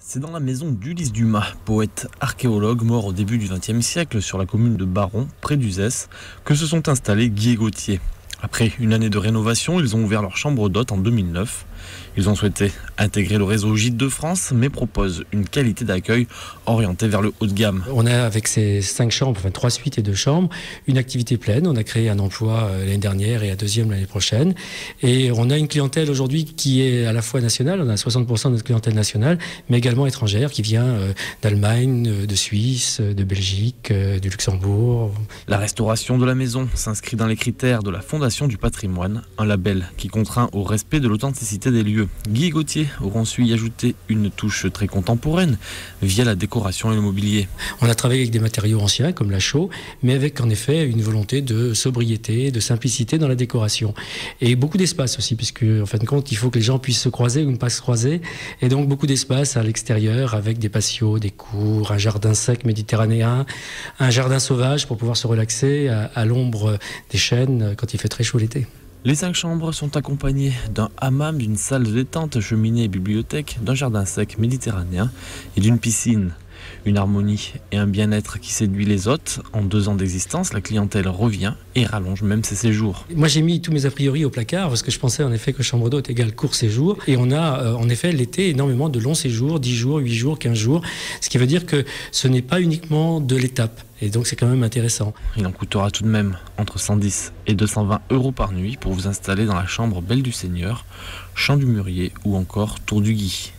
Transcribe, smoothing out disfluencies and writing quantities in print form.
C'est dans la maison d'Ulysse Dumas, poète archéologue mort au début du XXe siècle sur la commune de Baron, près d'Uzès, que se sont installés Guy et Gauthier. Après une année de rénovation, ils ont ouvert leur chambre d'hôte en 2009. Ils ont souhaité intégrer le réseau Gîtes de France, mais proposent une qualité d'accueil orientée vers le haut de gamme. On a avec ces 5 chambres, enfin 3 suites et 2 chambres, une activité pleine. On a créé un emploi l'année dernière et un deuxième l'année prochaine. Et on a une clientèle aujourd'hui qui est à la fois nationale, on a 60% de notre clientèle nationale, mais également étrangère, qui vient d'Allemagne, de Suisse, de Belgique, du Luxembourg. La restauration de la maison s'inscrit dans les critères de la Fondation du patrimoine, un label qui contraint au respect de l'authenticité des lieux. Guy et Gauthier auront su y ajouter une touche très contemporaine via la décoration et le mobilier. On a travaillé avec des matériaux anciens comme la chaux, mais avec en effet une volonté de sobriété, de simplicité dans la décoration. Et beaucoup d'espace aussi, puisque en fin de compte, il faut que les gens puissent se croiser ou ne pas se croiser. Et donc beaucoup d'espace à l'extérieur avec des patios, des cours, un jardin sec méditerranéen, un jardin sauvage pour pouvoir se relaxer à l'ombre des chênes quand il fait très chaud l'été. Les 5 chambres sont accompagnées d'un hammam, d'une salle de détente, cheminée et bibliothèque, d'un jardin sec méditerranéen et d'une piscine. Une harmonie et un bien-être qui séduit les hôtes. En 2 ans d'existence, la clientèle revient et rallonge même ses séjours. Moi, j'ai mis tous mes a priori au placard parce que je pensais en effet que chambre d'hôte égale court séjour. Et on a en effet l'été énormément de longs séjours, 10 jours, 8 jours, 15 jours. Ce qui veut dire que ce n'est pas uniquement de l'étape. Et donc c'est quand même intéressant. Il en coûtera tout de même entre 110 et 220 € par nuit pour vous installer dans la chambre Belle du Seigneur, Champ du Mûrier ou encore Tour du Guy.